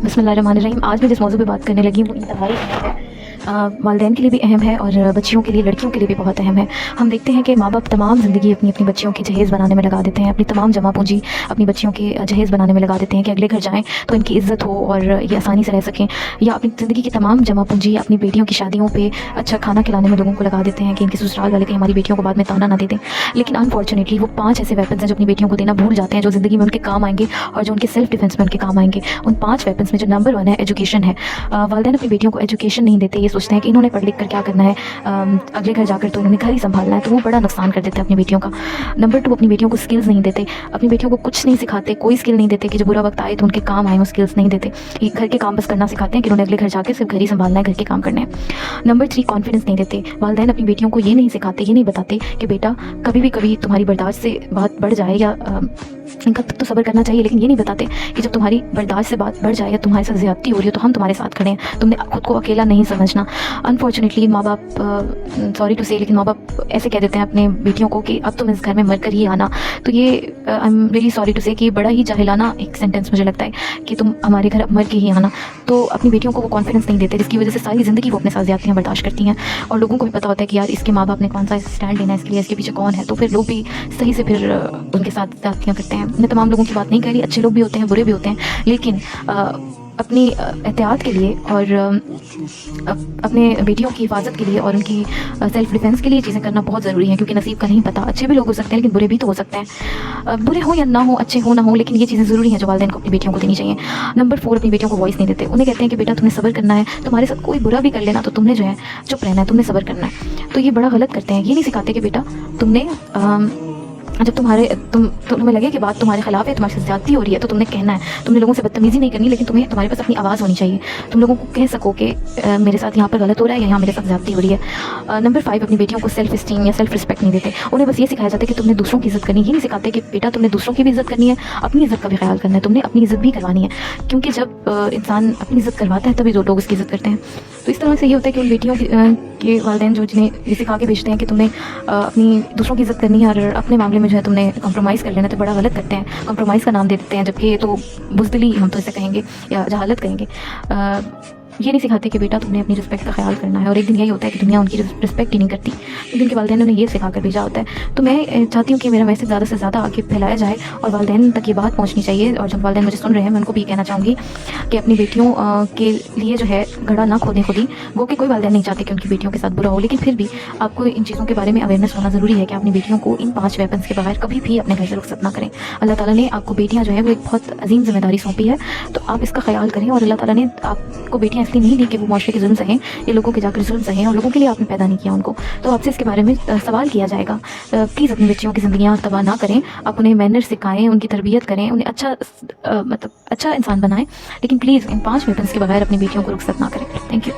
बिस्मिल्लाहिर्रहमानिर्रहीम। आज मैं जिस मौजू पे बात करने लगी वो इंतहाई अहम है, वालिदैन के लिए भी अहम है और बच्चियों के लिए, लड़कियों के लिए भी बहुत अहम है। हम देखते हैं कि माँ बाप तमाम ज़िंदगी अपनी अपनी बच्चियों की जहेज़ बनाने में लगा देते हैं, अपनी तमाम जमा पूंजी अपनी बच्चियों के जहेज़ बनाने में लगा देते हैं कि अगले घर जाएँ तो इनकी इज़्ज़त हो और ये आसानी से रह सकें, या अपनी ज़िंदगी की तमाम जमा पूंजी अपनी बेटियों की शादियों पे अच्छा खाना खिलाने में लोगों को लगा देते हैं कि इनके ससुराल वाले कहीं हमारी बेटियों को बाद में ताना ना दे दें। लेकिन अनफॉर्चुनेटली वो 5 ऐसे वेपन्स हैं जो अपनी बेटियों को देना भूल जाते हैं, जो ज़िंदगी में उनके काम आएंगे और जो उनके सेल्फ डिफेंस में उनके काम आएंगे। उन 5 वेपन्स में जो नंबर 1 है एजुकेशन है। वालिदैन अपनी बेटियों को एजुकेशन नहीं देते, ये सोचते हैं कि इन्होंने पढ़ लिख कर क्या करना है, अगले घर जाकर तो इन्होंने घर ही संभालना है, तो वो बड़ा नुकसान कर देते हैं अपनी बेटियों का। नंबर 2, अपनी बेटियों को स्किल्स नहीं देते, अपनी बेटियों को कुछ नहीं सिखाते, कोई स्किल नहीं देते कि जो बुरा वक्त आए तो उनके काम आए, वो स्किल्स नहीं देते। ये घर के काम बस करना सिखाते हैं कि उन्होंने अगले घर जाकर सिर्फ घर ही संभालना है, घर के काम करने हैं। नंबर 3, कॉन्फिडेंस नहीं देते। वालिदैन अपनी बेटियों को ये नहीं सिखाते, ये नहीं बताते कि बेटा कभी तुम्हारी बर्दाश्त से बात बढ़ जाए या इनका तो सब्र करना चाहिए, लेकिन ये नहीं बताते कि जब तुम्हारी बर्दाश्त से बात बढ़ जाए या तुम्हारे साथ ज़्यादती हो रही हो तो हम तुम्हारे साथ खड़े हैं, तुमने खुद को अकेला नहीं समझना। अनफॉर्चुनेटली माँ बाप, सॉरी टू से, लेकिन माँ बाप ऐसे कह देते हैं अपने बेटियों को कि अब तुम इस घर में मर कर ही आना। तो ये I am really sorry to say कि बड़ा ही जाहिलाना एक सेंटेंस मुझे लगता है कि तुम हमारे घर अब मर के ही आना। तो अपनी बेटियों को वो कॉन्फिडेंस नहीं देते, जिसकी वजह से सारी ज़िंदगी वो अपने साथ ज़्यादतियाँ बर्दाश्त करती हैं। और लोगों को भी पता होता है कि यार इसके माँ बाप ने कौन सा स्टैंड लेना है इसके लिए, इसके पीछे कौन है, तो फिर लोग भी सही से फिर उनके साथ ज़्यादतियाँ करते हैं। मैं तमाम लोगों की बात नहीं कर रही, अच्छे लोग भी होते हैं, बुरे भी होते हैं, लेकिन अपनी एहतियात के लिए और अपने बेटियों की हिफाजत के लिए और उनकी सेल्फ डिफेंस के लिए चीज़ें करना बहुत ज़रूरी है, क्योंकि नसीब का नहीं पता। अच्छे भी लोग हो सकते हैं लेकिन बुरे भी तो हो सकते हैं, बुरे हो या ना हो, अच्छे हो ना हो, लेकिन ये चीज़ें ज़रूरी हैं जो वालिदैन को अपनी बेटियों को देनी चाहिए। नंबर 4, अपनी बेटियों को वॉइस नहीं देते। उन्हें कहते हैं कि बेटा तुमने सब्र करना है, तुम्हारे साथ कोई बुरा भी कर लेना तो तुमने जो है चुप रहना है, तुमने सब्र करना है। तो ये बड़ा गलत करते हैं, ये नहीं सिखाते कि बेटा तुमने जब तुम्हें लगे कि बात तुम्हारे खिलाफ है, तुम्हारे साथ ज़्यादती हो रही है, तो तुमने कहना है, तुमने लोगों से बदतमीज़ी नहीं करनी, लेकिन तुम्हारे पास अपनी आवाज़ होनी चाहिए। तुम लोगों को कह सको कि मेरे साथ यहाँ पर गलत हो रहा है या यहाँ मेरे साथ ज़्यादती हो रही है। नंबर 5, अपनी बेटियों को सेल्फ इस्टीम या सेल्फ रिस्पेक्ट नहीं देते। उन्हें बस ये सिखाया जाता है कि तुमने दूसरों की इज़्ज़त करनी है, ये नहीं सिखाते कि बेटा तुमने दूसरों की भी इज़्ज़त करनी है, अपनी इज़्ज़त का भी ख्याल करना है, तुमने अपनी इज़्ज़त भी करवानी है, क्योंकि जब इंसान अपनी इज़्ज़त करवाता है तभी जो लोग उसकी इज़्ज़त करते हैं। तो इस तरह से ये होता है कि उन बेटियों के वालिदैन जो जिन्हें ये सिखा के भेजते हैं कि तुमने अपनी दूसरों की इज़्ज़त करनी है और अपने मामले में जो है तुमने कॉम्प्रोमाइज़ कर लेना, तो बड़ा गलत करते हैं। कॉम्प्रोमाइज़ का नाम दे देते हैं, जबकि ये तो बुज़दिली हम तो इसे कहेंगे या जहालत कहेंगे। ये नहीं सिखाते कि बेटा तुमने अपनी रिस्पेक्ट का ख्याल करना है, और एक दिन यही होता है कि दुनिया उनकी रिस्पेक्ट ही नहीं करती, क्योंकि उनके वालिदैन ने ये सिखा कर भेजा होता है। तो मैं चाहती हूँ कि मेरा मैसेज ज़्यादा से ज़्यादा आगे फैलाया जाए और वालिदैन तक ये बात पहुँचनी चाहिए। और जब वालिदैन मुझे सुन रहे हैं, मैं उनको भी कहना चाहूँगी कि अपनी बेटियों के लिए जो है गड़ा ना खोदें खुद ही। वो कि कोई वालिदैन नहीं चाहते कि उनकी बेटियों के साथ बुरा हो, लेकिन फिर भी आपको इन चीज़ों के बारे में अवेयरनेस होना ज़रूरी है कि अपनी बेटियों को इन 5 वेपन्स के बगैर कभी भी अपने घर से रुखसत ना करें। अल्लाह ताला ने आपको बेटियाँ जो है वो एक बहुत अजीम जिम्मेदारी सौंपी है, तो आप इसका ख्याल करें। और अल्लाह ताला ने आपको बेटियाँ इसलिए नहीं दी कि वो माशरे के जुल्म सहें, ये लोगों के जाकर जुल्म सहें, और लोगों के लिए आपने पैदा नहीं किया उनको। तो आपसे इसके बारे में सवाल किया जाएगा। प्लीज़ अपनी बच्चियों की ज़िंदगियाँ तबाह ना करें, आप उन्हें मैनर्स सिखाएं, उनकी तरबियत करें, उन्हें अच्छा इंसान बनाएं, लेकिन प्लीज़ इन 5 वेपन्स के बगैर अपनी बेटियों को रुखसत ना करें। Thank you.